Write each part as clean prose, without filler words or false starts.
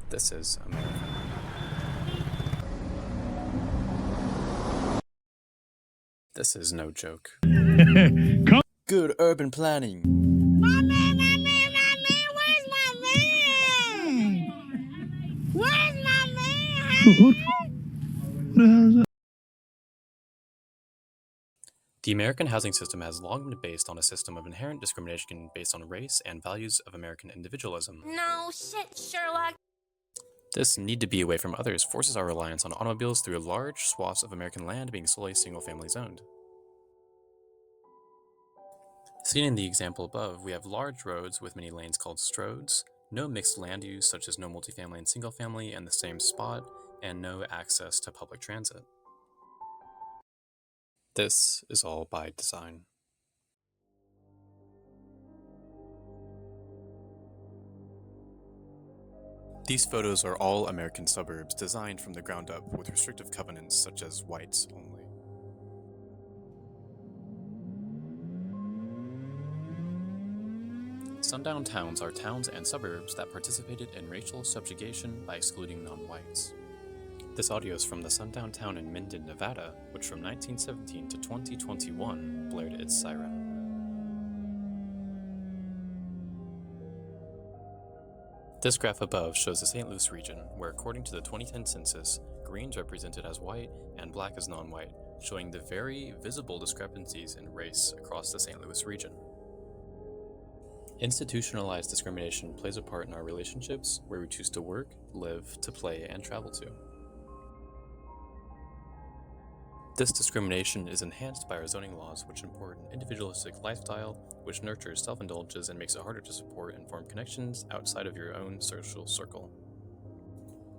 This is America. This is no joke. Good urban planning. Where's my man? The American housing system has long been based on a system of inherent discrimination based on race and values of American individualism. No shit, Sherlock. This need to be away from others forces our reliance on automobiles through large swaths of American land being solely single-family zoned. Seen in the example above, we have large roads with many lanes called stroads, no mixed land use such as no multifamily and single-family in the same spot, and no access to public transit. This is all by design. These photos are all American suburbs designed from the ground up with restrictive covenants such as whites only. Sundown towns are towns and suburbs that participated in racial subjugation by excluding non-whites. This audio is from the sundown town in Minden, Nevada, which from 1917 to 2021 blared its siren. This graph above shows the St. Louis region, where according to the 2010 census, green is represented as white and black as non-white, showing the very visible discrepancies in race across the St. Louis region. Institutionalized discrimination plays a part in our relationships, where we choose to work, live, to play, and travel to. This discrimination is enhanced by our zoning laws, which import an individualistic lifestyle, which nurtures self-indulgence and makes it harder to support and form connections outside of your own social circle.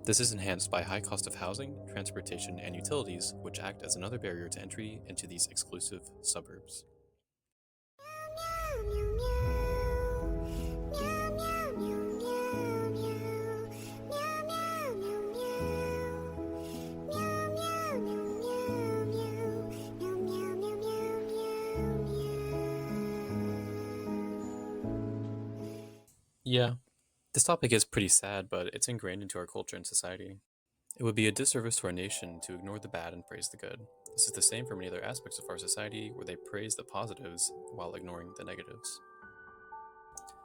This is enhanced by high cost of housing, transportation, and utilities, which act as another barrier to entry into these exclusive suburbs. Yeah, this topic is pretty sad, but it's ingrained into our culture and society. It would be a disservice to our nation to ignore the bad and praise the good. This is the same for many other aspects of our society, where they praise the positives while ignoring the negatives.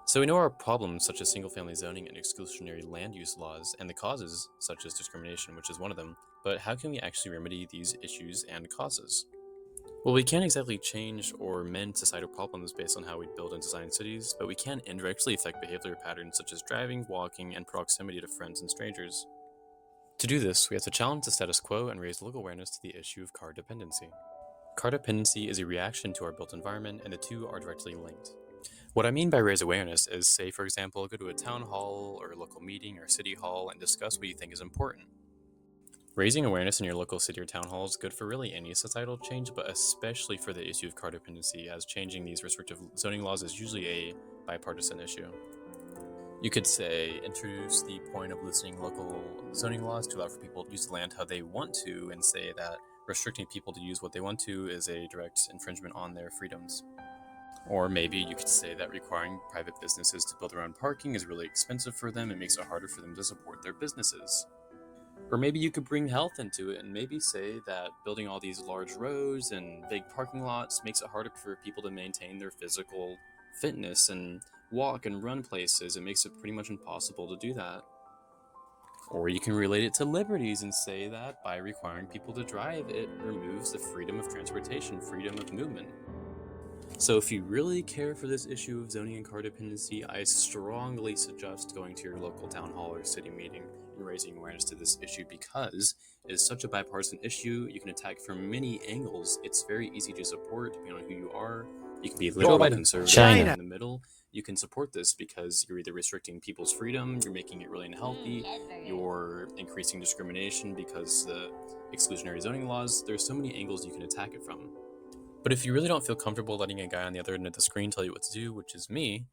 So we know our problems such as single-family zoning and exclusionary land use laws, and the causes such as discrimination, which is one of them, but how can we actually remedy these issues and causes? Well, we can't exactly change or mend societal problems based on how we build and design cities, but we can indirectly affect behavior patterns such as driving, walking, and proximity to friends and strangers. To do this, we have to challenge the status quo and raise local awareness to the issue of car dependency. Car dependency is a reaction to our built environment, and the two are directly linked. What I mean by raise awareness is, say, for example, go to a town hall or a local meeting or city hall and discuss what you think is important. Raising awareness in your local city or town hall is good for really any societal change, but especially for the issue of car dependency, as changing these restrictive zoning laws is usually a bipartisan issue. You could say, introduce the point of loosening local zoning laws to allow for people to use the land how they want to, and say that restricting people to use what they want to is a direct infringement on their freedoms. Or maybe you could say that requiring private businesses to build their own parking is really expensive for them and makes it harder for them to support their businesses. Or maybe you could bring health into it and maybe say that building all these large roads and big parking lots makes it harder for people to maintain their physical fitness and walk and run places. It makes it pretty much impossible to do that. Or you can relate it to liberties and say that by requiring people to drive, it removes the freedom of transportation, freedom of movement. So if you really care for this issue of zoning and car dependency, I strongly suggest going to your local town hall or city meeting and raising awareness to this issue, because it is such a bipartisan issue. You can attack from many angles. It's very easy to support depending on who you are. You can be liberal, conservative, China. in the middle. You can support this because you're either restricting people's freedom, you're making it really unhealthy, you're increasing discrimination because the exclusionary zoning laws. There's so many angles you can attack it from. But if you really don't feel comfortable letting a guy on the other end of the screen tell you what to do, which is me,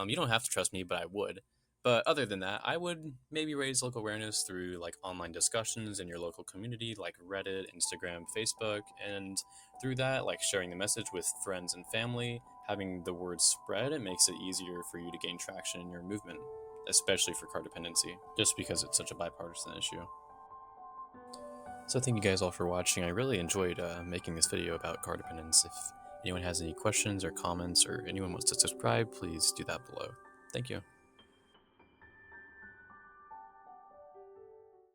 you don't have to trust me, but I would. But other than that, I would maybe raise local awareness through like online discussions in your local community, like Reddit, Instagram, Facebook, and through that, like sharing the message with friends and family, having the word spread, it makes it easier for you to gain traction in your movement. especially for car dependency, just because it's such a bipartisan issue. So thank you guys all for watching. I really enjoyed making this video about car dependence. If anyone has any questions or comments or anyone wants to subscribe, please do that below. Thank you.